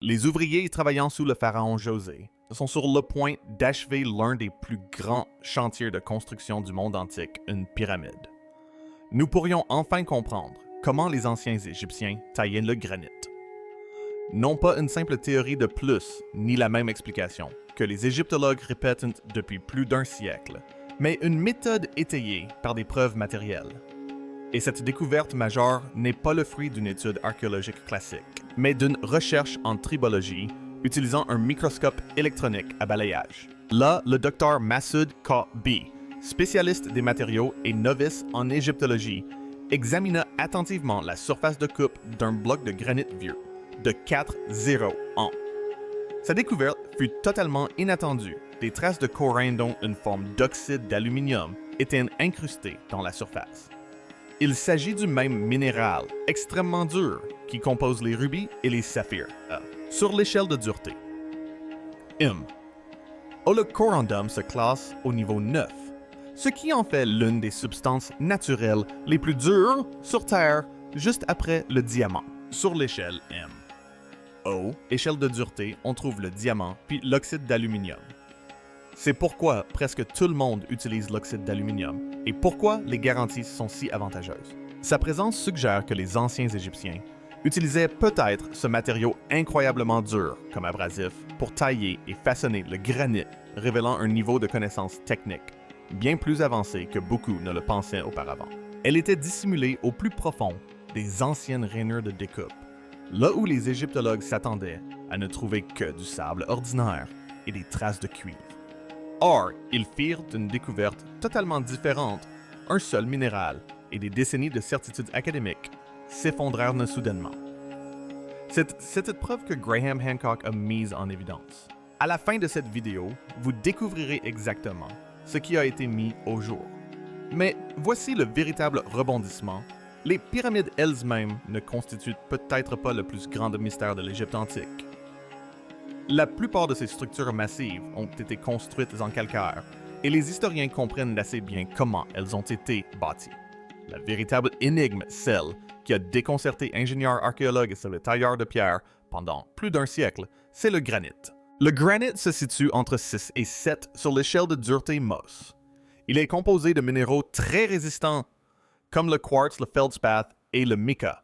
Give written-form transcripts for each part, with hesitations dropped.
Les ouvriers travaillant sous le pharaon José sont sur le point d'achever l'un des plus grands chantiers de construction du monde antique, une pyramide. Nous pourrions enfin comprendre comment les anciens Égyptiens taillaient le granit. Non pas une simple théorie de plus, ni la même explication, que les égyptologues répètent depuis plus d'un siècle, mais une méthode étayée par des preuves matérielles. Et cette découverte majeure n'est pas le fruit d'une étude archéologique classique, mais d'une recherche en tribologie utilisant un microscope électronique à balayage. Là, le docteur Massoud K.B., spécialiste des matériaux et novice en égyptologie, examina attentivement la surface de coupe d'un bloc de granit vieux, de 4-0 ans. Sa découverte fut totalement inattendue. Des traces de corail dont une forme d'oxyde d'aluminium étaient incrustées dans la surface. Il s'agit du même minéral, extrêmement dur, qui compose les rubis et les saphirs, sur l'échelle de dureté. Le corundum se classe au niveau 9, ce qui en fait l'une des substances naturelles les plus dures sur Terre, juste après le diamant, sur l'échelle M. Échelle de dureté, on trouve le diamant puis l'oxyde d'aluminium. C'est pourquoi presque tout le monde utilise l'oxyde d'aluminium et pourquoi les garanties sont si avantageuses. Sa présence suggère que les anciens Égyptiens utilisaient peut-être ce matériau incroyablement dur comme abrasif pour tailler et façonner le granit, révélant un niveau de connaissance technique bien plus avancé que beaucoup ne le pensaient auparavant. Elle était dissimulée au plus profond des anciennes rainures de découpe, là où les égyptologues s'attendaient à ne trouver que du sable ordinaire et des traces de cuivre. Or, ils firent une découverte totalement différente, un seul minéral, et des décennies de certitudes académiques s'effondrèrent soudainement. C'est cette preuve que Graham Hancock a mise en évidence. À la fin de cette vidéo, vous découvrirez exactement ce qui a été mis au jour. Mais voici le véritable rebondissement. Les pyramides elles-mêmes ne constituent peut-être pas le plus grand mystère de l'Égypte antique. La plupart de ces structures massives ont été construites en calcaire, et les historiens comprennent assez bien comment elles ont été bâties. La véritable énigme, celle qui a déconcerté ingénieurs archéologues et les tailleurs de pierre pendant plus d'un siècle, c'est le granit. Le granit se situe entre 6 et 7 sur l'échelle de dureté Mohs. Il est composé de minéraux très résistants, comme le quartz, le feldspath et le mica.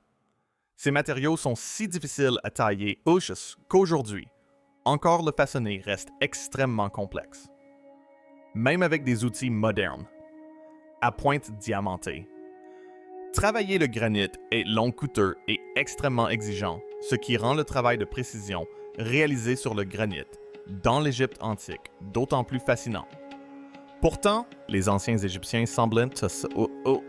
Ces matériaux sont si difficiles à tailler qu'aujourd'hui, encore le façonner reste extrêmement complexe. Même avec des outils modernes, à pointe diamantée. Travailler le granit est long, coûteux et extrêmement exigeant, ce qui rend le travail de précision réalisé sur le granit dans l'Égypte antique d'autant plus fascinant. Pourtant, les anciens Égyptiens semblaient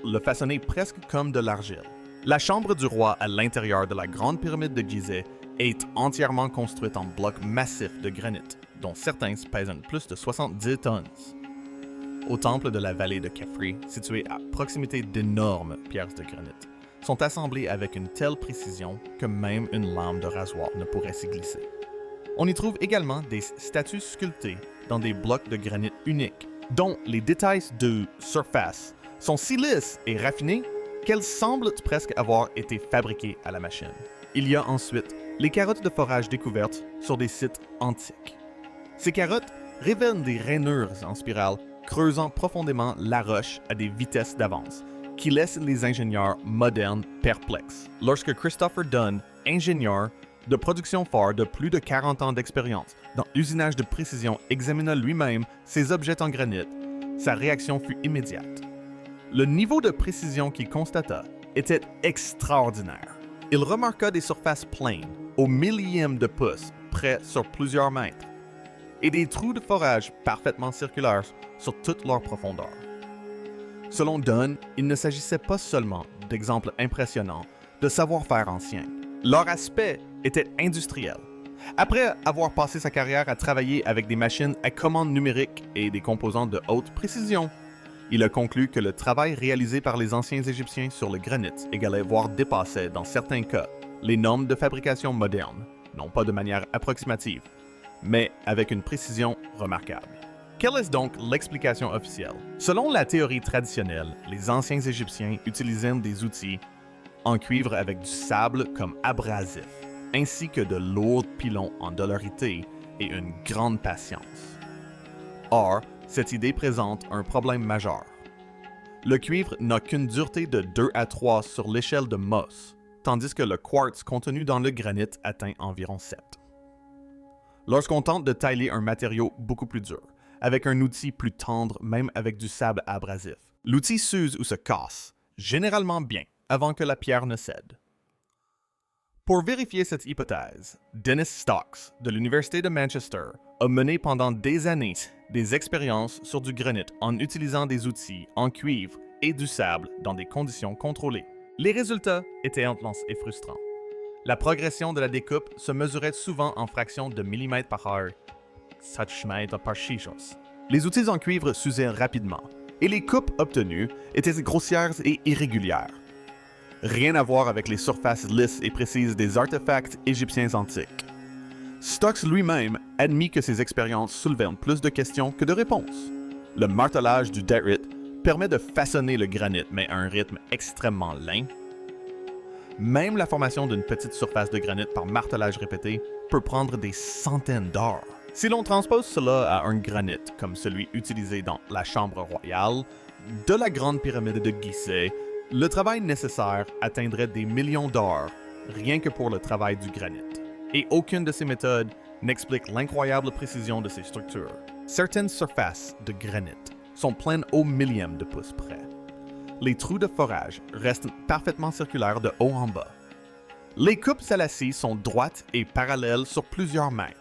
le façonner presque comme de l'argile. La chambre du roi à l'intérieur de la grande pyramide de Gizeh est entièrement construite en blocs massifs de granit, dont certains pèsent plus de 70 tonnes. Au temple de la vallée de Khafre, situé à proximité d'énormes pierres de granit, sont assemblés avec une telle précision que même une lame de rasoir ne pourrait s'y glisser. On y trouve également des statues sculptées dans des blocs de granit uniques, dont les détails de surface sont si lisses et raffinés qu'elles semblent presque avoir été fabriquées à la machine. Il y a ensuite les carottes de forage découvertes sur des sites antiques. Ces carottes révèlent des rainures en spirale creusant profondément la roche à des vitesses d'avance, qui laissent les ingénieurs modernes perplexes. Lorsque Christopher Dunn, ingénieur de production phare de plus de 40 ans d'expérience dans l'usinage de précision, examina lui-même ces objets en granit, sa réaction fut immédiate. Le niveau de précision qu'il constata était extraordinaire. Il remarqua des surfaces pleines, au millième de pouce, près sur plusieurs mètres, et des trous de forage parfaitement circulaires sur toute leur profondeur. Selon Dunn, il ne s'agissait pas seulement d'exemples impressionnants de savoir-faire ancien. Leur aspect était industriel. Après avoir passé sa carrière à travailler avec des machines à commande numérique et des composants de haute précision, il a conclu que le travail réalisé par les anciens Égyptiens sur le granit égalait voire dépassait, dans certains cas, les normes de fabrication modernes, non pas de manière approximative, mais avec une précision remarquable. Quelle est donc l'explication officielle? Selon la théorie traditionnelle, les anciens Égyptiens utilisaient des outils en cuivre avec du sable comme abrasif, ainsi que de lourds pilons en dolorité et une grande patience. Or, cette idée présente un problème majeur. Le cuivre n'a qu'une dureté de 2 à 3 sur l'échelle de Mohs, tandis que le quartz contenu dans le granit atteint environ 7. Lorsqu'on tente de tailler un matériau beaucoup plus dur, avec un outil plus tendre même avec du sable abrasif, l'outil s'use ou se casse, généralement bien, avant que la pierre ne cède. Pour vérifier cette hypothèse, Dennis Stocks, de l'Université de Manchester, a mené pendant des années des expériences sur du granit en utilisant des outils en cuivre et du sable dans des conditions contrôlées. Les résultats étaient intenses et frustrants. La progression de la découpe se mesurait souvent en fractions de millimètres par heure. Les outils en cuivre s'usaient rapidement, et les coupes obtenues étaient grossières et irrégulières. Rien à voir avec les surfaces lisses et précises des artefacts égyptiens antiques. Stocks lui-même admit que ses expériences soulevaient plus de questions que de réponses. Le martelage du Derrit permet de façonner le granit, mais à un rythme extrêmement lent. Même la formation d'une petite surface de granit par martelage répété peut prendre des centaines d'heures. Si l'on transpose cela à un granit comme celui utilisé dans la Chambre royale, de la Grande Pyramide de Gizeh, le travail nécessaire atteindrait des millions d'heures rien que pour le travail du granit. Et aucune de ces méthodes n'explique l'incroyable précision de ces structures. Certaines surfaces de granit sont pleines au millième de pouce près. Les trous de forage restent parfaitement circulaires de haut en bas. Les coupes salacies sont droites et parallèles sur plusieurs mètres.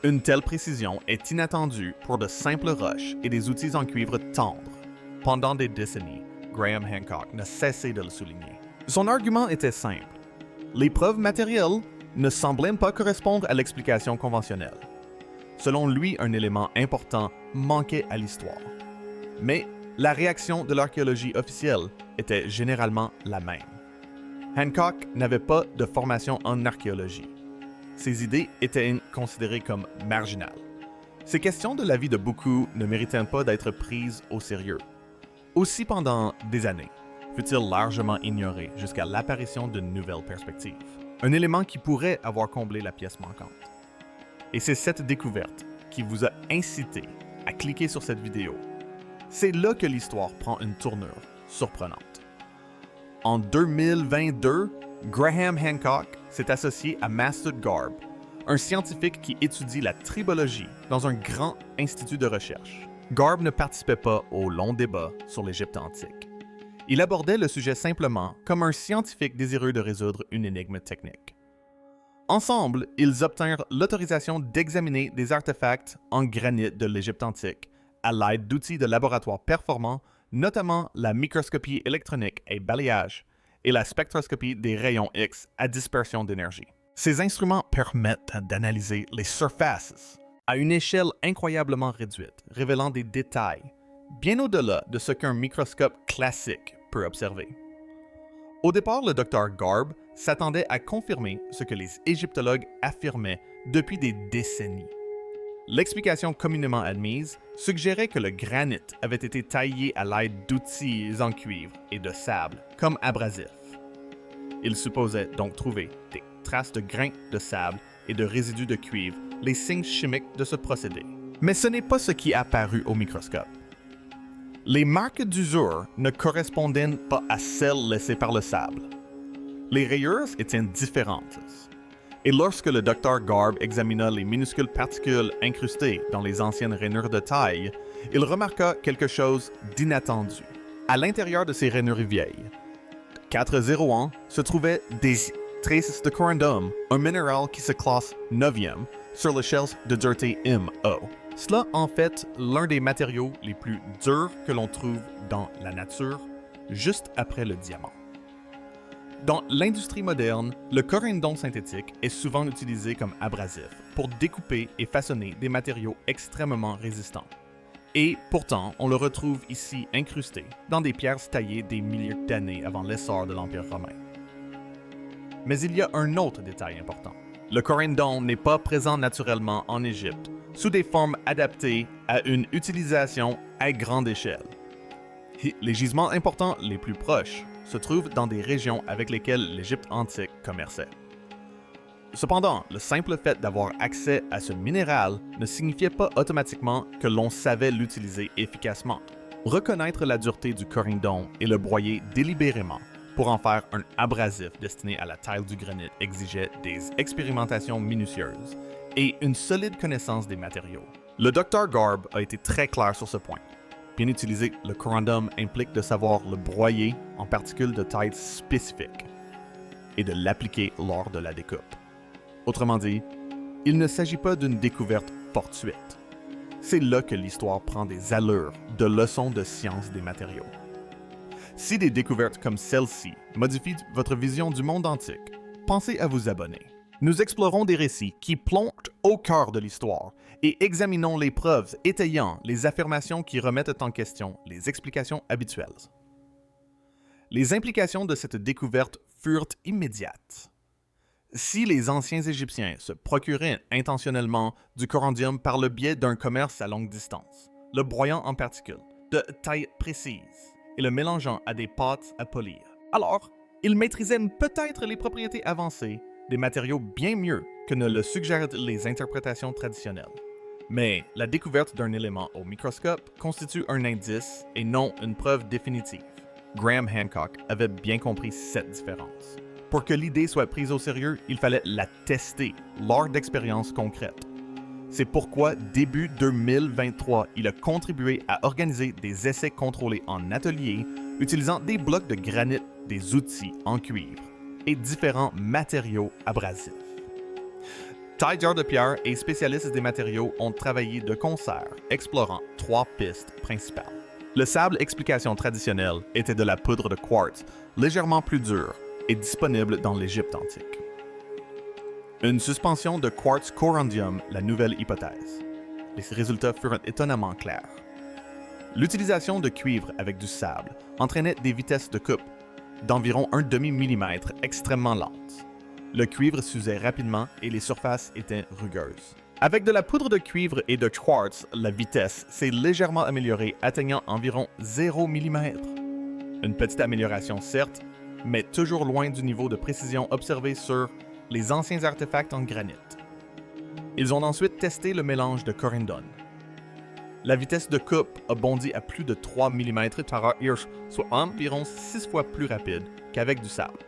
Une telle précision est inattendue pour de simples roches et des outils en cuivre tendre. Pendant des décennies, Graham Hancock n'a cessé de le souligner. Son argument était simple. Les preuves matérielles ne semblaient pas correspondre à l'explication conventionnelle. Selon lui, un élément important manquait à l'histoire. Mais la réaction de l'archéologie officielle était généralement la même. Hancock n'avait pas de formation en archéologie. Ses idées étaient considérées comme marginales. Ces questions de la vie de beaucoup ne méritaient pas d'être prises au sérieux. Aussi pendant des années, fut-il largement ignoré jusqu'à l'apparition d'une nouvelle perspective. Un élément qui pourrait avoir comblé la pièce manquante. Et c'est cette découverte qui vous a incité à cliquer sur cette vidéo. C'est là que l'histoire prend une tournure surprenante. En 2022, Graham Hancock s'est associé à Masud Garb, un scientifique qui étudie la tribologie dans un grand institut de recherche. Garb ne participait pas au long débat sur l'Égypte antique. Il abordait le sujet simplement comme un scientifique désireux de résoudre une énigme technique. Ensemble, ils obtinrent l'autorisation d'examiner des artefacts en granit de l'Égypte antique à l'aide d'outils de laboratoire performants, notamment la microscopie électronique et balayage et la spectroscopie des rayons X à dispersion d'énergie. Ces instruments permettent d'analyser les surfaces à une échelle incroyablement réduite, révélant des détails bien au-delà de ce qu'un microscope classique peut observer. Au départ, le Dr Garb s'attendait à confirmer ce que les égyptologues affirmaient depuis des décennies. L'explication communément admise suggérait que le granit avait été taillé à l'aide d'outils en cuivre et de sable, comme abrasifs. Il supposait donc trouver des traces de grains de sable et de résidus de cuivre, les signes chimiques de ce procédé. Mais ce n'est pas ce qui est apparu au microscope. Les marques d'usure ne correspondaient pas à celles laissées par le sable. Les rayures étaient différentes. Et lorsque le Dr Garb examina les minuscules particules incrustées dans les anciennes rainures de taille, il remarqua quelque chose d'inattendu. À l'intérieur de ces rainures vieilles, 401 se trouvaient des traces de corundum, un minéral qui se classe 9e sur l'échelle de dureté MO. Cela en fait l'un des matériaux les plus durs que l'on trouve dans la nature, juste après le diamant. Dans l'industrie moderne, le corundum synthétique est souvent utilisé comme abrasif pour découper et façonner des matériaux extrêmement résistants. Et pourtant, on le retrouve ici incrusté dans des pierres taillées des milliers d'années avant l'essor de l'Empire romain. Mais il y a un autre détail important. Le corundum n'est pas présent naturellement en Égypte, sous des formes adaptées à une utilisation à grande échelle. Les gisements importants les plus proches se trouvent dans des régions avec lesquelles l'Égypte antique commerçait. Cependant, le simple fait d'avoir accès à ce minéral ne signifiait pas automatiquement que l'on savait l'utiliser efficacement. Reconnaître la dureté du corindon et le broyer délibérément pour en faire un abrasif destiné à la taille du granit exigeait des expérimentations minutieuses et une solide connaissance des matériaux. Le Dr Garb a été très clair sur ce point. Bien utiliser le corundum implique de savoir le broyer en particules de taille spécifique et de l'appliquer lors de la découpe. Autrement dit, il ne s'agit pas d'une découverte fortuite. C'est là que l'histoire prend des allures de leçons de science des matériaux. Si des découvertes comme celle-ci modifient votre vision du monde antique, pensez à vous abonner. Nous explorons des récits qui plongent au cœur de l'histoire et examinons les preuves étayant les affirmations qui remettent en question les explications habituelles. Les implications de cette découverte furent immédiates. Si les anciens Égyptiens se procuraient intentionnellement du corundium par le biais d'un commerce à longue distance, le broyant en particules, de taille précise, et le mélangeant à des pâtes à polir, alors ils maîtrisaient peut-être les propriétés avancées des matériaux bien mieux que ne le suggèrent les interprétations traditionnelles. Mais la découverte d'un élément au microscope constitue un indice et non une preuve définitive. Graham Hancock avait bien compris cette différence. Pour que l'idée soit prise au sérieux, il fallait la tester lors d'expériences concrètes. C'est pourquoi, début 2023, il a contribué à organiser des essais contrôlés en atelier utilisant des blocs de granit, des outils en cuivre et différents matériaux abrasifs. Ty Jar de Pierre et spécialistes des matériaux ont travaillé de concert, explorant 3 pistes principales. Le sable explication traditionnelle était de la poudre de quartz, légèrement plus dure et disponible dans l'Égypte antique. Une suspension de quartz corundium, la nouvelle hypothèse. Les résultats furent étonnamment clairs. L'utilisation de cuivre avec du sable entraînait des vitesses de coupe d'environ un demi-millimètre extrêmement lentes. Le cuivre s'usait rapidement et les surfaces étaient rugueuses. Avec de la poudre de cuivre et de quartz, la vitesse s'est légèrement améliorée, atteignant environ 0 mm. Une petite amélioration certes, mais toujours loin du niveau de précision observé sur les anciens artefacts en granit. Ils ont ensuite testé le mélange de corindon. La vitesse de coupe a bondi à plus de 3 mm par heure, soit environ 6 fois plus rapide qu'avec du sable.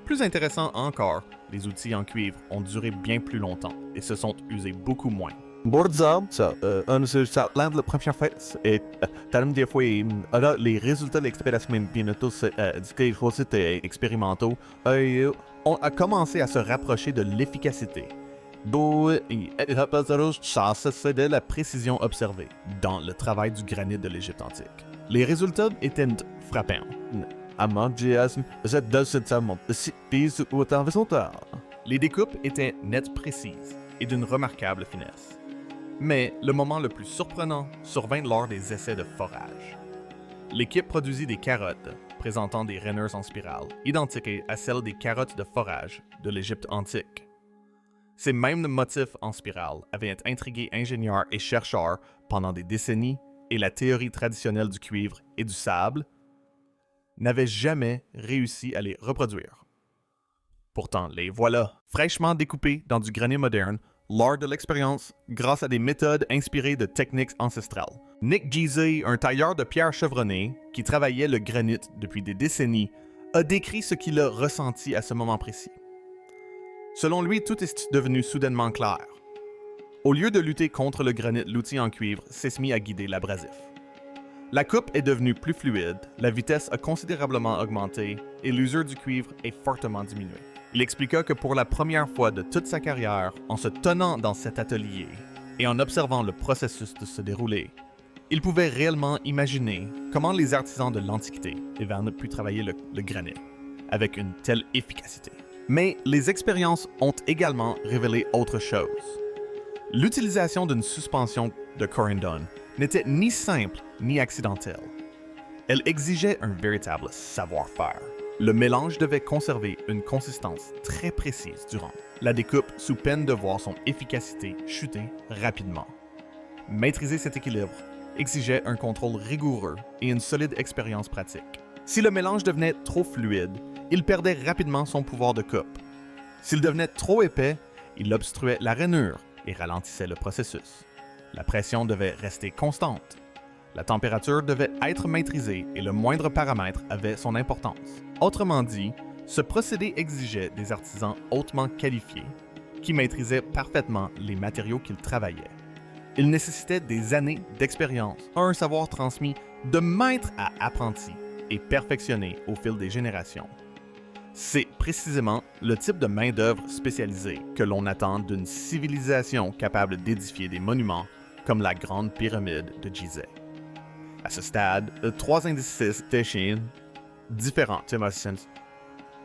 Plus intéressant encore, les outils en cuivre ont duré bien plus longtemps et se sont usés beaucoup moins. La première fois, les résultats de l'expérimentos expérimentaux ont commencé à se rapprocher de l'efficacité. De la précision observée dans le travail du granit de l'Égypte antique. Les résultats étaient frappants. Les découpes étaient nettes précises et d'une remarquable finesse. Mais le moment le plus surprenant survint lors des essais de forage. L'équipe produisit des carottes présentant des rainures en spirale, identiques à celles des carottes de forage de l'Égypte antique. Ces mêmes motifs en spirale avaient intrigué ingénieurs et chercheurs pendant des décennies et la théorie traditionnelle du cuivre et du sable n'avait jamais réussi à les reproduire. Pourtant, les voilà, fraîchement découpés dans du granit moderne, lors de l'expérience, grâce à des méthodes inspirées de techniques ancestrales. Nick Giese, un tailleur de pierre chevronné qui travaillait le granit depuis des décennies, a décrit ce qu'il a ressenti à ce moment précis. Selon lui, tout est devenu soudainement clair. Au lieu de lutter contre le granit, l'outil en cuivre s'est mis à guider l'abrasif. La coupe est devenue plus fluide, la vitesse a considérablement augmenté et l'usure du cuivre est fortement diminuée. Il expliqua que pour la première fois de toute sa carrière, en se tenant dans cet atelier et en observant le processus de se dérouler, il pouvait réellement imaginer comment les artisans de l'Antiquité avaient pu travailler le granit avec une telle efficacité. Mais les expériences ont également révélé autre chose. L'utilisation d'une suspension de corindon n'était ni simple ni accidentelle. Elle exigeait un véritable savoir-faire. Le mélange devait conserver une consistance très précise durant la découpe sous peine de voir son efficacité chuter rapidement. Maîtriser cet équilibre exigeait un contrôle rigoureux et une solide expérience pratique. Si le mélange devenait trop fluide, il perdait rapidement son pouvoir de coupe. S'il devenait trop épais, il obstruait la rainure et ralentissait le processus. La pression devait rester constante. La température devait être maîtrisée et le moindre paramètre avait son importance. Autrement dit, ce procédé exigeait des artisans hautement qualifiés qui maîtrisaient parfaitement les matériaux qu'ils travaillaient. Il nécessitait des années d'expérience, un savoir transmis de maître à apprenti et perfectionné au fil des générations. C'est précisément le type de main-d'œuvre spécialisée que l'on attend d'une civilisation capable d'édifier des monuments comme la Grande Pyramide de Gizeh. À ce stade, trois indices techniques différents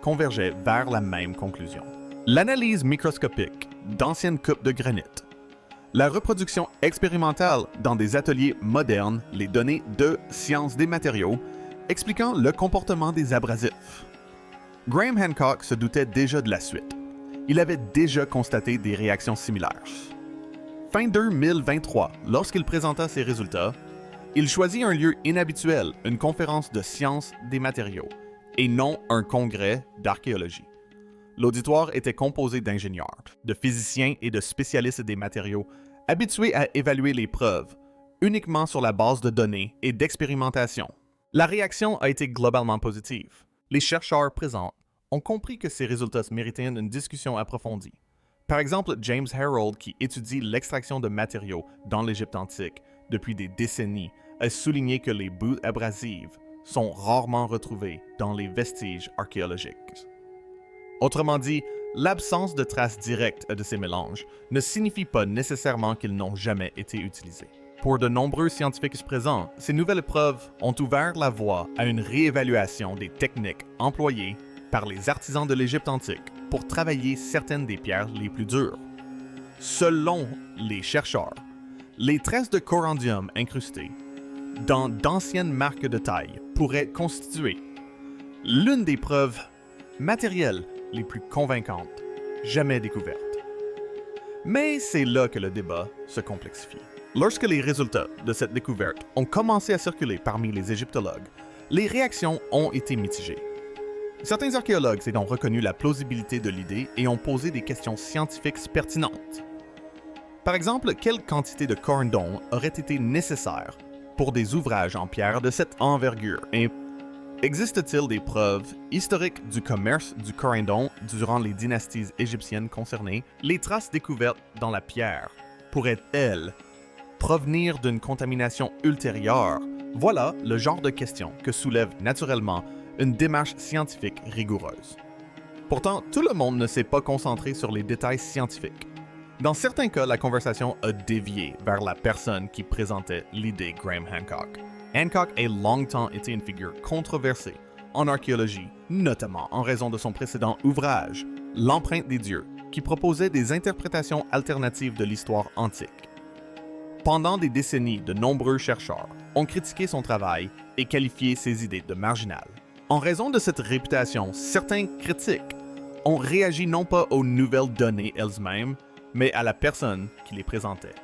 convergeaient vers la même conclusion. L'analyse microscopique d'anciennes coupes de granit, la reproduction expérimentale dans des ateliers modernes, les données de science des matériaux, expliquant le comportement des abrasifs. Graham Hancock se doutait déjà de la suite. Il avait déjà constaté des réactions similaires. Fin 2023, lorsqu'il présenta ses résultats, il choisit un lieu inhabituel, une conférence de sciences des matériaux, et non un congrès d'archéologie. L'auditoire était composé d'ingénieurs, de physiciens et de spécialistes des matériaux, habitués à évaluer les preuves, uniquement sur la base de données et d'expérimentation. La réaction a été globalement positive. Les chercheurs présents ont compris que ces résultats méritaient une discussion approfondie. Par exemple, James Harold, qui étudie l'extraction de matériaux dans l'Égypte antique depuis des décennies, a souligné que les bouts abrasifs sont rarement retrouvés dans les vestiges archéologiques. Autrement dit, l'absence de traces directes de ces mélanges ne signifie pas nécessairement qu'ils n'ont jamais été utilisés. Pour de nombreux scientifiques présents, ces nouvelles preuves ont ouvert la voie à une réévaluation des techniques employées par les artisans de l'Égypte antique pour travailler certaines des pierres les plus dures. Selon les chercheurs, les traces de corrandium incrustées dans d'anciennes marques de taille pourraient constituer l'une des preuves matérielles les plus convaincantes jamais découvertes. Mais c'est là que le débat se complexifie. Lorsque les résultats de cette découverte ont commencé à circuler parmi les égyptologues, les réactions ont été mitigées. Certains archéologues ont donc reconnu la plausibilité de l'idée et ont posé des questions scientifiques pertinentes. Par exemple, quelle quantité de corindon aurait été nécessaire pour des ouvrages en pierre de cette envergure? Et existe-t-il des preuves historiques du commerce du corindon durant les dynasties égyptiennes concernées? Les traces découvertes dans la pierre pourraient-elles provenir d'une contamination ultérieure? Voilà le genre de questions que soulève naturellement une démarche scientifique rigoureuse. Pourtant, tout le monde ne s'est pas concentré sur les détails scientifiques. Dans certains cas, la conversation a dévié vers la personne qui présentait l'idée Graham Hancock. Hancock a longtemps été une figure controversée en archéologie, notamment en raison de son précédent ouvrage, L'empreinte des dieux, qui proposait des interprétations alternatives de l'histoire antique. Pendant des décennies, de nombreux chercheurs ont critiqué son travail et qualifié ses idées de marginales. En raison de cette réputation, certains critiques ont réagi non pas aux nouvelles données elles-mêmes, mais à la personne qui les présentait.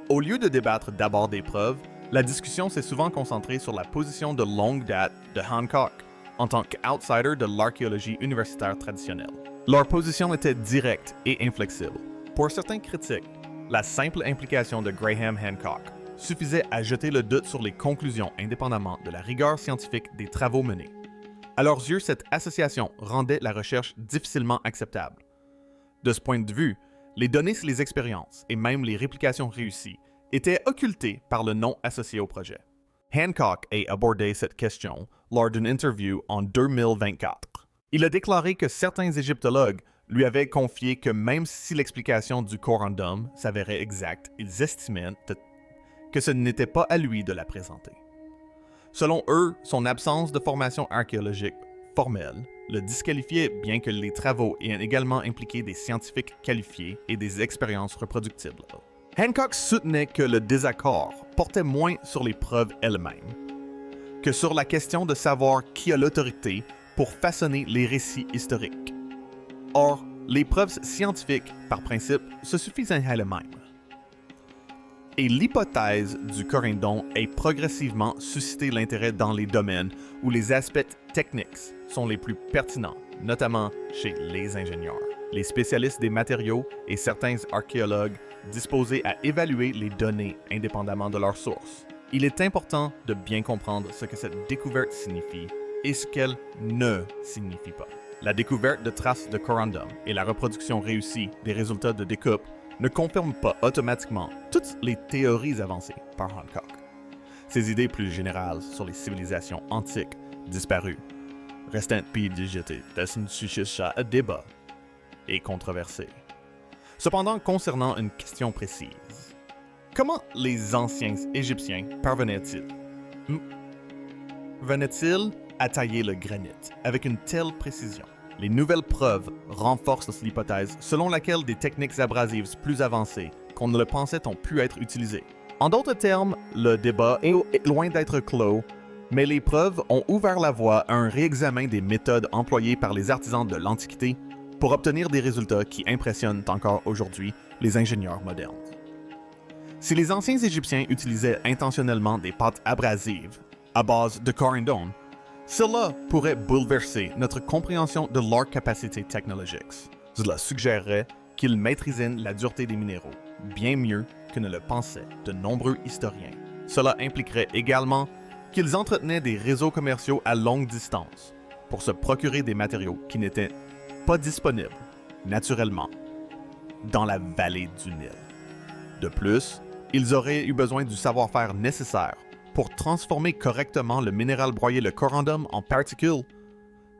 Au lieu de débattre d'abord des preuves, la discussion s'est souvent concentrée sur la position de longue date de Hancock en tant qu'outsider de l'archéologie universitaire traditionnelle. Leur position était directe et inflexible. Pour certains critiques, la simple implication de Graham Hancock suffisait à jeter le doute sur les conclusions indépendamment de la rigueur scientifique des travaux menés. À leurs yeux, cette association rendait la recherche difficilement acceptable. De ce point de vue, les données sur les expériences et même les réplications réussies étaient occultées par le nom associé au projet. Hancock a abordé cette question lors d'une interview en 2024. Il a déclaré que certains égyptologues lui avaient confié que même si l'explication du corandum s'avérait exacte, ils estimaient que ce n'était pas à lui de la présenter. Selon eux, son absence de formation archéologique formelle le disqualifiait, bien que les travaux aient également impliqué des scientifiques qualifiés et des expériences reproductibles. Hancock soutenait que le désaccord portait moins sur les preuves elles-mêmes que sur la question de savoir qui a l'autorité pour façonner les récits historiques. Or, les preuves scientifiques, par principe, se suffisent à elles-mêmes. Et l'hypothèse du corindon a progressivement suscité l'intérêt dans les domaines où les aspects techniques sont les plus pertinents, notamment chez les ingénieurs. les spécialistes des matériaux et certains archéologues disposés à évaluer les données indépendamment de leurs sources. Il est important de bien comprendre ce que cette découverte signifie et ce qu'elle ne signifie pas. La découverte de traces de corundum et la reproduction réussie des résultats de découpe ne confirment pas automatiquement toutes les théories avancées par Hancock. Ses idées plus générales sur les civilisations antiques disparues restent puis digitées dans une sujet à débat et controversée. Cependant, concernant une question précise, comment les anciens Égyptiens parvenaient-ils à tailler le granit avec une telle précision? Les nouvelles preuves renforcent l'hypothèse selon laquelle des techniques abrasives plus avancées qu'on ne le pensait ont pu être utilisées. En d'autres termes, le débat est loin d'être clos, mais les preuves ont ouvert la voie à un réexamen des méthodes employées par les artisans de l'Antiquité pour obtenir des résultats qui impressionnent encore aujourd'hui les ingénieurs modernes. Si les anciens Égyptiens utilisaient intentionnellement des pâtes abrasives à base de corundum, cela pourrait bouleverser notre compréhension de leurs capacités technologiques. Cela suggérerait qu'ils maîtrisaient la dureté des minéraux bien mieux que ne le pensaient de nombreux historiens. Cela impliquerait également qu'ils entretenaient des réseaux commerciaux à longue distance pour se procurer des matériaux qui n'étaient pas disponibles, naturellement, dans la vallée du Nil. De plus, ils auraient eu besoin du savoir-faire nécessaire pour transformer correctement le minéral broyé, le corundum, en particules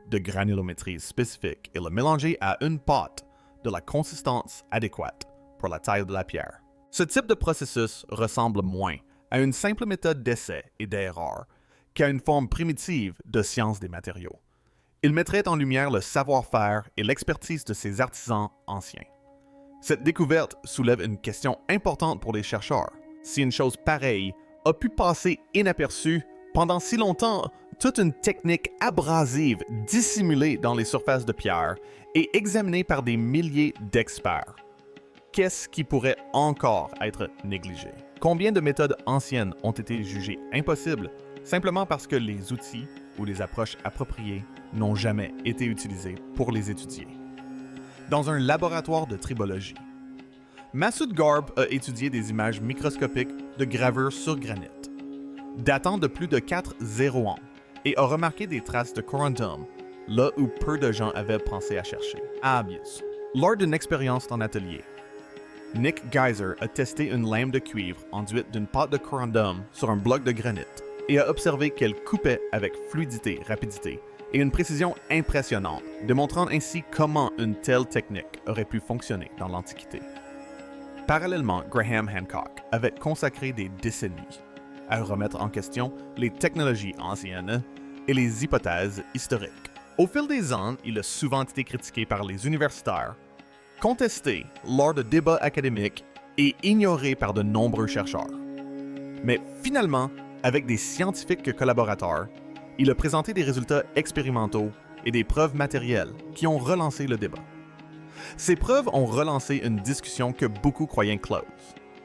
de granulométrie spécifique et le mélanger à une pâte de la consistance adéquate pour la taille de la pierre. Ce type de processus ressemble moins à une simple méthode d'essai et d'erreur qu'à une forme primitive de science des matériaux. Il mettrait en lumière le savoir-faire et l'expertise de ces artisans anciens. Cette découverte soulève une question importante pour les chercheurs. Si une chose pareille a pu passer inaperçue pendant si longtemps, toute une technique abrasive dissimulée dans les surfaces de pierre et examinée par des milliers d'experts, qu'est-ce qui pourrait encore être négligé? Combien de méthodes anciennes ont été jugées impossibles simplement parce que les outils ou les approches appropriées n'ont jamais été utilisés pour les étudier? Dans un laboratoire de tribologie, Massoud Garb a étudié des images microscopiques de gravures sur granit, datant de plus de 4-0 ans, et a remarqué des traces de corundum là où peu de gens avaient pensé à chercher. À Abydos, lors d'une expérience en atelier, Nick Geiser a testé une lame de cuivre enduite d'une pâte de corundum sur un bloc de granit et a observé qu'elle coupait avec fluidité, rapidité et une précision impressionnante, démontrant ainsi comment une telle technique aurait pu fonctionner dans l'Antiquité. Parallèlement, Graham Hancock avait consacré des décennies à remettre en question les technologies anciennes et les hypothèses historiques. Au fil des ans, il a souvent été critiqué par les universitaires, contesté lors de débats académiques et ignoré par de nombreux chercheurs. Mais finalement, avec des scientifiques collaborateurs, il a présenté des résultats expérimentaux et des preuves matérielles qui ont relancé le débat. Ces preuves ont relancé une discussion que beaucoup croyaient close.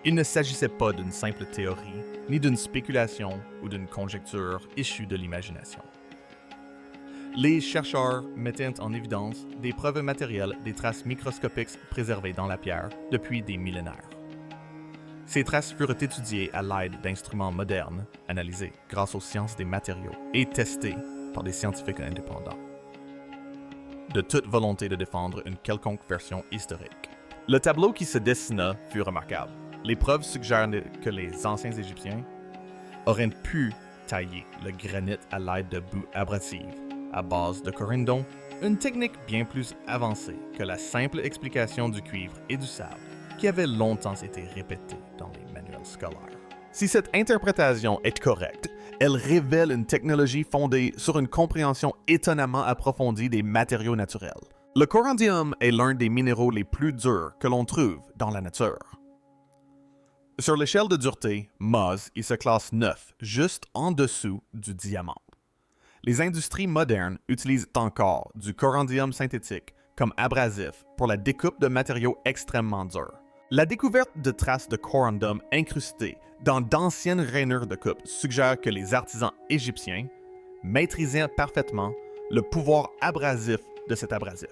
Il ne s'agissait pas d'une simple théorie, ni d'une spéculation ou d'une conjecture issue de l'imagination. Les chercheurs mettaient en évidence des preuves matérielles des traces microscopiques préservées dans la pierre depuis des millénaires. Ces traces furent étudiées à l'aide d'instruments modernes, analysés grâce aux sciences des matériaux et testés par des scientifiques indépendants, de toute volonté de défendre une quelconque version historique. Le tableau qui se dessina fut remarquable. Les preuves suggèrent que les anciens Égyptiens auraient pu tailler le granit à l'aide de boues abrasives à base de corundum, une technique bien plus avancée que la simple explication du cuivre et du sable qui avait longtemps été répétée dans les manuels scolaires. Si cette interprétation est correcte, elle révèle une technologie fondée sur une compréhension étonnamment approfondie des matériaux naturels. Le corundum est l'un des minéraux les plus durs que l'on trouve dans la nature. Sur l'échelle de dureté, Mohs, il se classe 9, juste en dessous du diamant. Les industries modernes utilisent encore du corundum synthétique comme abrasif pour la découpe de matériaux extrêmement durs. La découverte de traces de corundum incrustées dans d'anciennes rainures de coupe suggère que les artisans égyptiens maîtrisaient parfaitement le pouvoir abrasif de cet abrasif.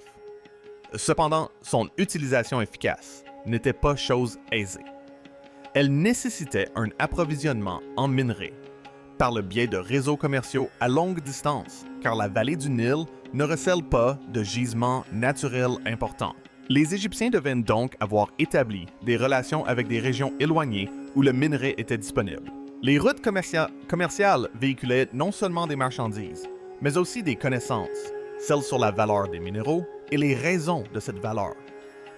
Cependant, son utilisation efficace n'était pas chose aisée. Elle nécessitait un approvisionnement en minerais par le biais de réseaux commerciaux à longue distance, car la vallée du Nil ne recèle pas de gisements naturels importants. Les Égyptiens devaient donc avoir établi des relations avec des régions éloignées où le minerai était disponible. Les routes commerciales véhiculaient non seulement des marchandises, mais aussi des connaissances, celles sur la valeur des minéraux et les raisons de cette valeur.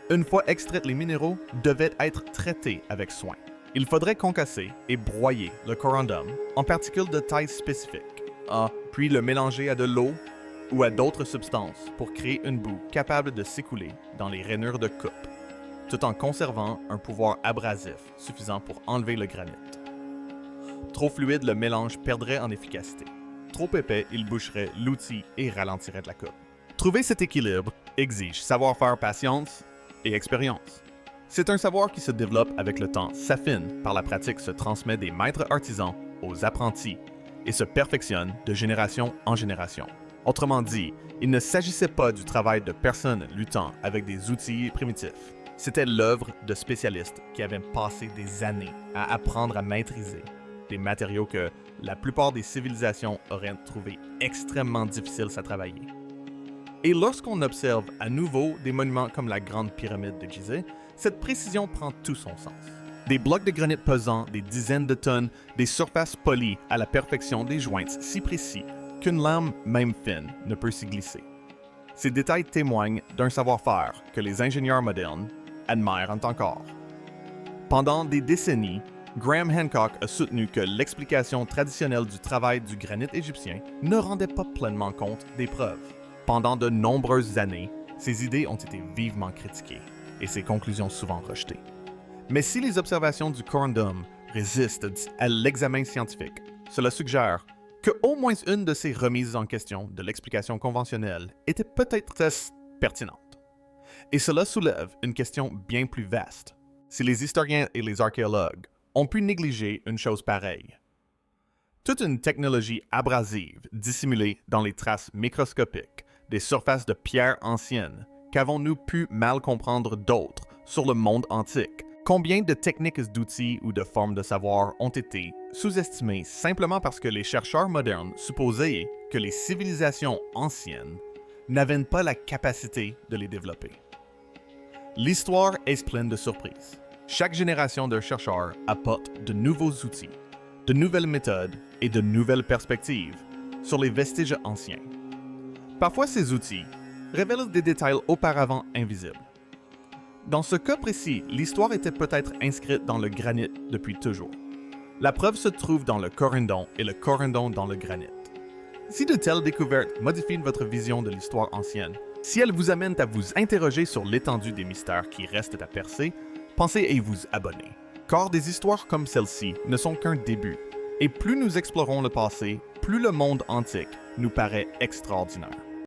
Une fois extraits, les minéraux devaient être traités avec soin. Il faudrait concasser et broyer le corundum en particules de taille spécifique, puis le mélanger à de l'eau ou à d'autres substances pour créer une boue capable de s'écouler dans les rainures de coupe, tout en conservant un pouvoir abrasif suffisant pour enlever le granit. Trop fluide, le mélange perdrait en efficacité. Trop épais, il boucherait l'outil et ralentirait de la coupe. Trouver cet équilibre exige savoir-faire, patience et expérience. C'est un savoir qui se développe avec le temps, s'affine par la pratique, se transmet des maîtres artisans aux apprentis et se perfectionne de génération en génération. Autrement dit, il ne s'agissait pas du travail de personnes luttant avec des outils primitifs. C'était l'œuvre de spécialistes qui avaient passé des années à apprendre à maîtriser des matériaux que la plupart des civilisations auraient trouvé extrêmement difficiles à travailler. Et lorsqu'on observe à nouveau des monuments comme la Grande Pyramide de Gizeh, cette précision prend tout son sens. Des blocs de granit pesants, des dizaines de tonnes, des surfaces polies à la perfection, des joints si précis qu'une lame, même fine, ne peut s'y glisser. Ces détails témoignent d'un savoir-faire que les ingénieurs modernes admirent encore. Pendant des décennies, Graham Hancock a soutenu que l'explication traditionnelle du travail du granit égyptien ne rendait pas pleinement compte des preuves. Pendant de nombreuses années, ses idées ont été vivement critiquées et ses conclusions souvent rejetées. Mais si les observations du corundum résistent à l'examen scientifique, cela suggère que au moins une de ces remises en question de l'explication conventionnelle était peut-être pertinente. Et cela soulève une question bien plus vaste. Si les historiens et les archéologues ont pu négliger une chose pareille, toute une technologie abrasive dissimulée dans les traces microscopiques des surfaces de pierres anciennes, qu'avons-nous pu mal comprendre d'autres sur le monde antique? Combien de techniques d'outils ou de formes de savoir ont été sous-estimées simplement parce que les chercheurs modernes supposaient que les civilisations anciennes n'avaient pas la capacité de les développer? L'histoire est pleine de surprises. Chaque génération de chercheurs apporte de nouveaux outils, de nouvelles méthodes et de nouvelles perspectives sur les vestiges anciens. Parfois, ces outils révèlent des détails auparavant invisibles. Dans ce cas précis, l'histoire était peut-être inscrite dans le granit depuis toujours. La preuve se trouve dans le corundum et le corundum dans le granit. Si de telles découvertes modifient votre vision de l'histoire ancienne, si elles vous amènent à vous interroger sur l'étendue des mystères qui restent à percer, pensez à vous abonner. Car des histoires comme celle-ci ne sont qu'un début, et plus nous explorons le passé, plus le monde antique nous paraît extraordinaire.